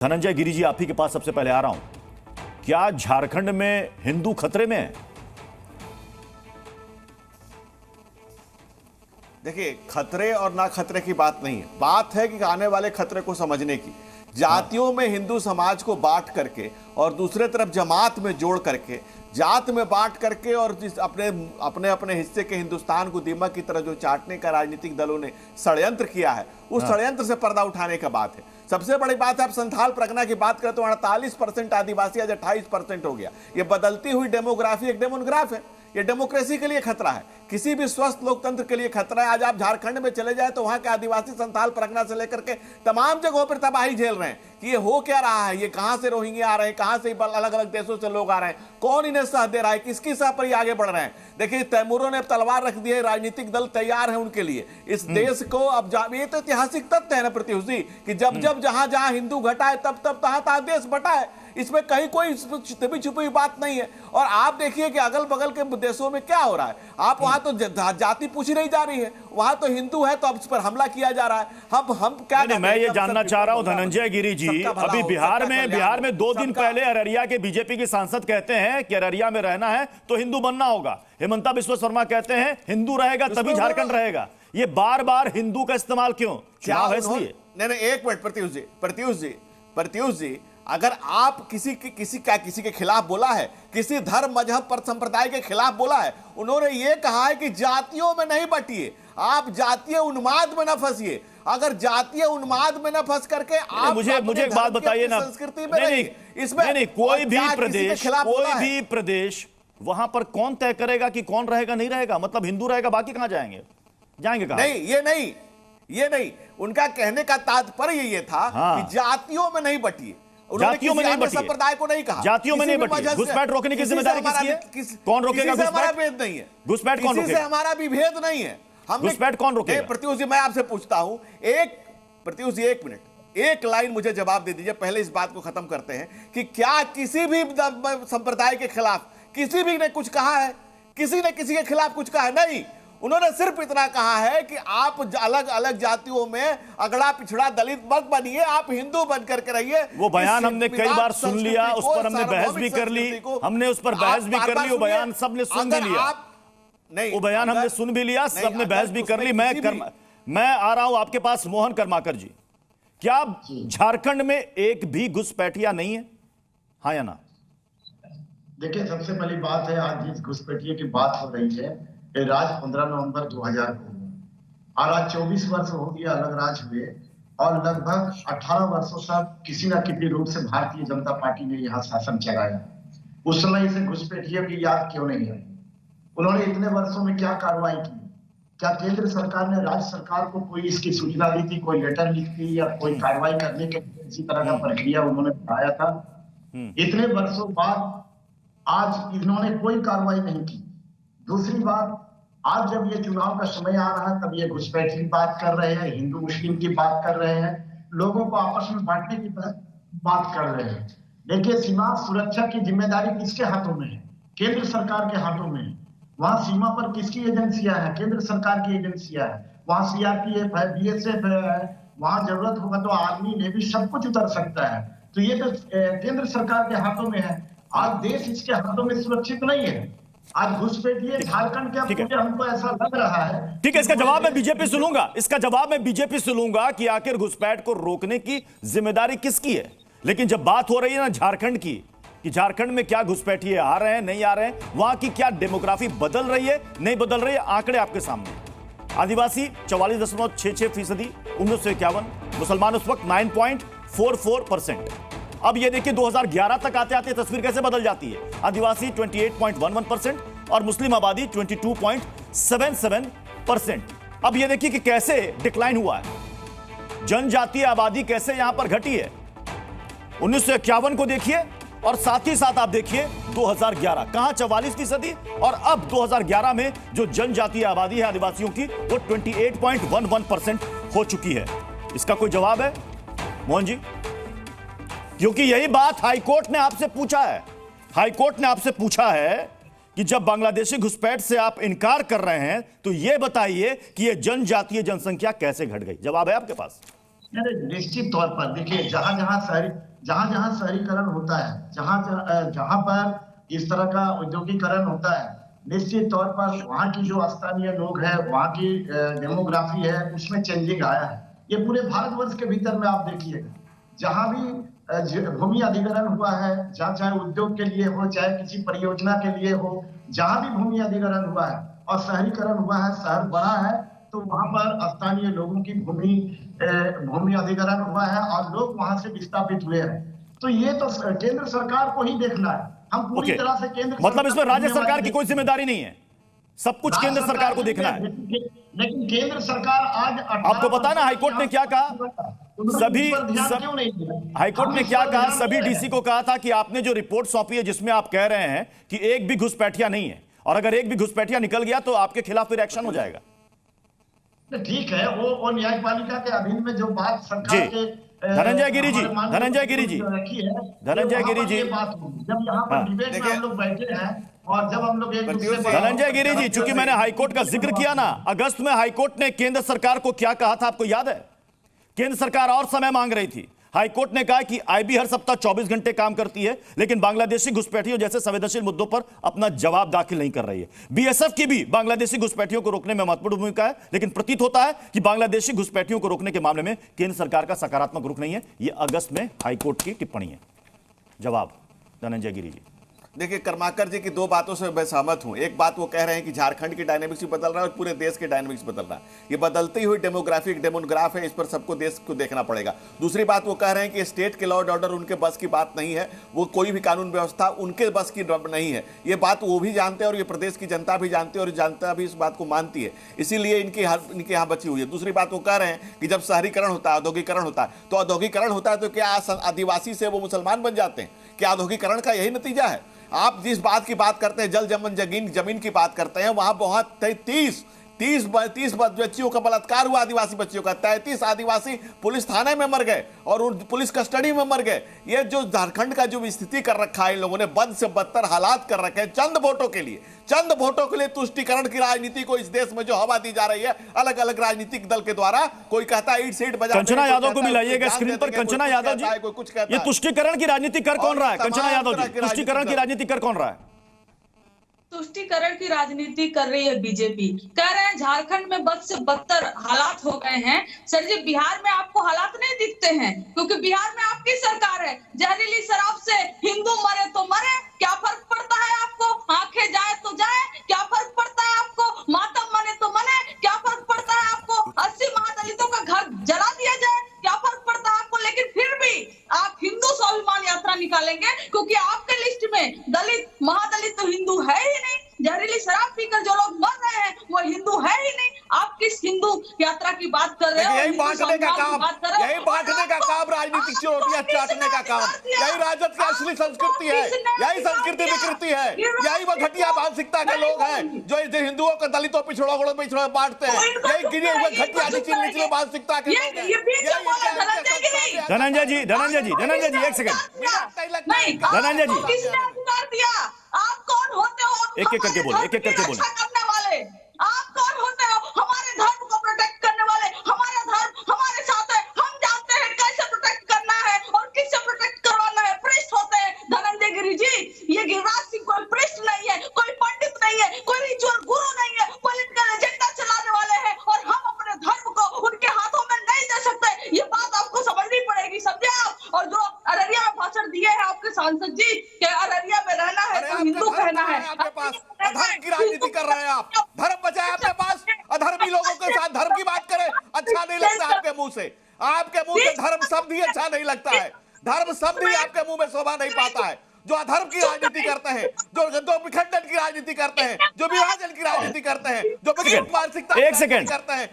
धनंजय गिरी जी, आप ही के पास सबसे पहले आ रहा हूं। क्या झारखंड में हिंदू खतरे में है? देखिए, खतरे और ना खतरे की बात नहीं है। बात है कि आने वाले खतरे को समझने की। जातियों में हिंदू समाज को बांट करके और दूसरे तरफ जमात में जोड़ करके, जात में बांट करके और अपने अपने अपने हिस्से के हिंदुस्तान को दीमक की तरह जो चाटने का राजनीतिक दलों ने षड्यंत्र किया है, उस षड्यंत्र से पर्दा उठाने का बात है। सबसे बड़ी बात है, आप संथाल परगना की बात करें तो 48% आदिवासी आज 28% हो गया। ये बदलती हुई डेमोग्राफी एक डेमोग्राफ है। ये डेमोक्रेसी के लिए खतरा है, किसी भी स्वस्थ लोकतंत्र के लिए खतरा है। आज आप झारखंड में चले जाए तो वहां के आदिवासी संथाल परगना से लेकर के तमाम जगहों पर तबाही झेल रहे हैं कि ये हो क्या रहा है, ये कहां से रोहिंग्या आ रहे हैं, कहां से अलग अलग देशों से लोग आ रहे हैं, कौन इन्हें सह दे रहा है, किसकी सह पर ये आगे बढ़ रहे हैं। देखिए, तैमूरों ने तलवार रख दी है, राजनीतिक दल तैयार है उनके लिए। इस देश को अब ये तो ऐतिहासिक तथ्य है ना प्रत्युष जी, कि जब जब जहां जहां हिंदू घटा है तब तब तहां तहां देश बटा है। इसमें कहीं कोई छिपी छुपी बात नहीं है। और आप देखिए कि अगल बगल के देशों में क्या हो रहा है। आप वहां तो जाति पूछी नहीं जा रही है, वहां तो हिंदू है तो अब इस पर हमला किया जा रहा है। हम क्या नहीं, मैं ये जानना चाह रहा हूं धनंजय गिरी जी, अभी बिहार में 2 दिन पहले अररिया के बीजेपी के सांसद कहते हैं कि अररिया में रहना है तो हिंदू बनना होगा। हेमंता बिस्वा शर्मा कहते हैं हिंदू रहेगा तभी झारखंड रहेगा। ये बार बार हिंदू का इस्तेमाल क्यों? चुनाव है इसलिए? नहीं, एक मिनट प्रत्युष जी, अगर आप किसी के खिलाफ बोला है, किसी धर्म मजहब पर संप्रदाय के खिलाफ बोला है, उन्होंने ये कहा है कि जातियों में नहीं बटिए, आप जातीय उन्माद में न फंसिए। अगर जातीय उन्माद में न फंस करके आप मुझे एक बात बताइए ना, संस्कृति में नहीं, कोई भी प्रदेश वहां पर कौन तय करेगा कि कौन रहेगा नहीं रहेगा? मतलब हिंदू रहेगा बाकी कहां जाएंगे कहां? नहीं, ये नहीं, उनका कहने का तात्पर्य ये था कि जातियों में नहीं बटिए। जातियों में नहीं बटिए, संप्रदाय को नहीं कहा, जातियों में नहीं बटिए। घुसपैठ रोकने की जिम्मेदारी किसकी है? कौन रोकेगा घुसपैठ? हमारा भेद नहीं है, घुसपैठ कौन रोकेगा? हमारा भी भेद नहीं है। घुसपैठ कौन रोकेगा? प्रत्युष जी, मैं आपसे पूछता हूं, प्रत्युष जी 1 मिनट, एक लाइन मुझे जवाब दे दीजिए, पहले इस बात को खत्म करते हैं कि क्या किसी भी संप्रदाय के खिलाफ किसी भी ने कुछ कहा है? किसी ने किसी के खिलाफ कुछ कहा है? नहीं। उन्होंने सिर्फ इतना कहा है कि आप अलग अलग जातियों में अगड़ा पिछड़ा दलित मत बनिए, आप हिंदू बन करके रहिए। वो बयान हमने कई बार सुन लिया, उस पर हमने बहस भी कर ली, वो बयान सबने सुन भी लिया। नहीं, वो बयान हमने सुन भी लिया, सबने बहस भी कर ली। मैं आ रहा हूं आपके पास मोहन कर्माकर जी, क्या झारखंड में एक भी घुसपैठिया नहीं है? हाँ या ना? देखिए, सबसे पहली बात है, आज जिस घुसपैठिए की बात हो रही है, ये राज 15 नवंबर 2000 को हुआ और आज 24 वर्ष हो गया अलग राज हुए और लगभग 18 वर्षों तक किसी न किसी रूप से भारतीय जनता पार्टी ने यहाँ शासन चलाया। उस समय इसे घुसपैठिए की याद क्यों नहीं आई? उन्होंने इतने वर्षों में क्या कार्रवाई की? क्या केंद्र सरकार ने राज्य सरकार को कोई इसकी सूचना दी थी, कोई लेटर लिखी या कोई कार्रवाई करने के इसी तरह का प्रक्रिया उन्होंने बताया था? इतने वर्षों बाद आज इन्होंने कोई कार्रवाई नहीं की। दूसरी बात, आज जब ये चुनाव का समय आ रहा है तब ये घुसपैठ की बात कर रहे हैं, हिंदू मुस्लिम की बात कर रहे हैं, लोगों को आपस में बांटने की बात कर रहे हैं। देखिए, सीमा सुरक्षा की जिम्मेदारी किसके हाथों में है? केंद्र सरकार के हाथों में है। वहां सीमा पर किसकी एजेंसियां हैं? केंद्र सरकार की एजेंसियां हैं। वहां सीआरपीएफ है, बीएसएफ है, वहां जरूरत होगा तो आर्मी नेवी सब कुछ उतर सकता है। तो ये तो केंद्र सरकार के हाथों में है। आज देश इसके हाथों में सुरक्षित नहीं है। आज घुसपैठिए झारखंड के पूरे, हमको ऐसा लग रहा है। ठीक है, इसका जवाब मैं बीजेपी से लूंगा कि आखिर घुसपैठ को रोकने की जिम्मेदारी किसकी है। लेकिन जब बात हो रही है ना झारखंड की, कि झारखंड में क्या घुसपैठिए आ रहे हैं नहीं आ रहे हैं, वहां की क्या डेमोग्राफी बदल रही है नहीं बदल रही है, आंकड़े आपके सामने। आदिवासी 44.66%, 1951, मुसलमान उस वक्त 9.44%। अब ये देखिए 2011 तक आते आते तस्वीर कैसे बदल जाती है। आदिवासी 28.11% और मुस्लिम आबादी 22.77%। अब ये देखिए कि कैसे डिक्लाइन हुआ है, जनजातीय आबादी कैसे यहां पर घटी है। 1951 को देखिए और साथ ही साथ आप देखिए 2011, कहां 44%, और अब 2011 में जो जनजातीय आबादी है आदिवासियों की वो 28.11% हो चुकी है। इसका कोई जवाब है मोहन जी? क्योंकि यही बात हाईकोर्ट ने आपसे पूछा है। हाईकोर्ट ने आपसे पूछा है कि जब बांग्लादेशी घुसपैठ से आप इनकार कर रहे हैं तो यह बताइए कि यह जनजातीय जनसंख्या कैसे घट गई? जवाब है आपके पास? निश्चित तौर पर देखिए, जहां जहां शहरी जहां जहां शहरीकरण होता है, जहां जहां पर इस तरह का औद्योगिकरण होता है, निश्चित तौर पर वहां की जो स्थानीय लोग हैं, वहां की डेमोग्राफी है, उसमें चेंजिंग आया है। ये पूरे भारतवर्ष के भीतर में आप देखिएगा, जहां भी भूमि अधिग्रहण हुआ है, जहां चाहे उद्योग के लिए हो, चाहे किसी परियोजना के लिए हो, जहां भी भूमि अधिग्रहण हुआ है और शहरीकरण हुआ है, शहर बड़ा है, तो वहां पर स्थानीय लोगों की भूमि अधिग्रहण हुआ है और लोग वहां से विस्थापित हुए हैं। तो ये तो केंद्र सरकार को ही देखना है। हम पूरी तरह से केंद्र, मतलब इसमें राज्य सरकार की कोई जिम्मेदारी नहीं है, सब कुछ केंद्र सरकार को देखना है। लेकिन केंद्र सरकार आज आपको पता ना हाईकोर्ट ने क्या कहा, हाईकोर्ट ने क्या कहा, सभी डीसी को कहा था कि आपने जो रिपोर्ट सौंपी है जिसमें आप कह रहे हैं कि एक भी घुसपैठिया नहीं है, और अगर एक भी घुसपैठिया निकल गया तो आपके खिलाफ फिर एक्शन हो जाएगा। ठीक है, वो न्यायपालिका के अधीन में जो बात सरकार के धनंजय गिरी जी, धनंजय गिरी जी, धनंजय गिरी जी, जब यहाँ पर डिबेट में हम लोग बैठे हैं और जब हम लोग एक दूसरे पर, धनंजय गिरी जी, चूंकि मैंने हाईकोर्ट का जिक्र किया ना, अगस्त में हाईकोर्ट ने केंद्र सरकार को क्या कहा था आपको याद है? केंद्र सरकार और समय मांग रही थी। हाईकोर्ट ने कहा कि आईबी हर सप्ताह 24 घंटे काम करती है, लेकिन बांग्लादेशी घुसपैठियों जैसे संवेदनशील मुद्दों पर अपना जवाब दाखिल नहीं कर रही है। बीएसएफ की भी बांग्लादेशी घुसपैठियों को रोकने में महत्वपूर्ण भूमिका है, लेकिन प्रतीत होता है कि बांग्लादेशी घुसपैठियों को रोकने के मामले में केंद्र सरकार का सकारात्मक रुख नहीं है। यह अगस्त में हाईकोर्ट की टिप्पणी है। जवाब धनंजय गिरी जी। देखिए, कर्माकर जी की दो बातों से मैं सहमत हूं। एक बात वो कह रहे हैं कि झारखंड की डायनेमिक्स भी बदल रहा है और पूरे देश के डायनेमिक्स बदल रहा है। ये बदलती हुई डेमोग्राफी डेमोग्राफ है, इस पर सबको देश को देखना पड़ेगा। दूसरी बात वो कह रहे हैं कि स्टेट के लॉ एंड ऑर्डर उनके बस की बात नहीं है, वो कोई भी कानून व्यवस्था उनके बस की नहीं है। ये बात वो भी जानते हैं और ये प्रदेश की जनता भी जानती है और जनता भी इस बात को मानती है, इसीलिए इनके यहाँ बची हुई है। दूसरी बात वो कह रहे हैं कि जब शहरीकरण होता है, औद्योगिकरण होता है, तो औद्योगिकरण होता है तो क्या आदिवासी से वो मुसलमान बन जाते हैं? क्या औद्योगिकरण का यही नतीजा है? आप जिस बात की बात करते हैं, जल जमीन की बात करते हैं, वहां बहुत 30 बच्चियों का बलात्कार हुआ, आदिवासी बच्चियों का। 33 आदिवासी पुलिस थाने में मर गए और उन पुलिस कस्टडी में मर गए। ये जो झारखंड का जो स्थिति कर रखा है इन लोगों ने, बद से बदतर हालात कर रखे हैं चंद वोटों के लिए तुष्टीकरण की राजनीति को इस देश में जो हवा दी जा रही है अलग अलग राजनीतिक दल के द्वारा। कोई कहता है ईट सीट बजा, कंचना यादव को मिलाइएगा स्क्रीन पर। कंचना यादव जी, ये तुष्टीकरण की राजनीति कर कौन रहा है? कंचना यादव जी, तुष्टीकरण की राजनीति कर कौन रहा है? तुष्टीकरण की राजनीति कर रही है बीजेपी। कह रहे हैं झारखंड में बद से बदतर हालात हो गए हैं। सर जी, बिहार में आपको हालात नहीं दिखते हैं क्योंकि बिहार में आपकी सरकार है। जहरीली शराब से हिंदू मरे तो मरे, क्या फर्क पड़ता है आपको? आंखें जाए तो जाए, क्या फर्क पड़ता है आपको? मातम मने तो मने, क्या फर्क पड़ता है आपको? 80 महादलितों का घर जला दिया जाए, क्या फर्क पड़ता है आपको? लेकिन फिर भी आप हिंदू स्वाभिमान यात्रा निकालेंगे क्योंकि आपके लिस्ट में दलित महादलित तो हिंदू है ही नहीं। जहरीली शराब पीकर जो लोग मर रहे हैं वो हिंदू है ही नहीं। आप किस हिंदू यात्रा की बात कर रहे हो? यही बांटने का काम राजनीतिक चोटियां चाटने का काम, यही राजद की असली संस्कृति है, यही संस्कृति विकृति है, यही वो घटिया मानसिकता के लोग हैं जो हिंदुओं को दलितों पिछड़ों बांटते हैं। यही गिरे हुए घटिया निचले मानसिकता के लोग हैं। धनंजय जी, एक सेकंड, धनंजय जी, आप कौन होते हो? एक एक करके बोलो। करने वाले आप कौन होते हो? हमारे धर्म को प्रोटेक्ट करने वाले। हमारा धर्म हमारे साथ है, हम जानते हैं कैसे प्रोटेक्ट करना है और किससे प्रोटेक्ट करवाना है। प्रिस्ट होते हैं धनंजय गिरी जी। ये गिरिराज सिंह कोई प्रिस्ट नहीं है, कोई पंडित नहीं है, कोई रिचुअल गुरु नहीं है, पॉलिटिकल एजेंडा चलाने वाले हैं और हम अपने धर्म को उनके हाथों में नहीं दे सकते। ये बात आपको समझनी पड़ेगी, समझे आप? और जो अररिया में भाषण दिए हैं आपके सांसद जी कि अररिया में रहना है तो हिंदू कहना है। आपके पास अधर्म की राजनीति कर रहे हैं आप। धर्म बचाए आपके पास, अधर्मी लोगों के साथ धर्म की बात करें, अच्छा नहीं लगता आपके मुंह से। आपके मुंह से धर्म शब्द ही अच्छा नहीं लगता है। धर्म शब्द ही आपके मुंह में शोभा नहीं पाता है। जो अधर्म की राजनीति करते हैं, जो विखंडन की राजनीति करते हैं, जो विभाजन की राजनीति करते हैं, जो मानसिकता एक सेकंड करते हैं।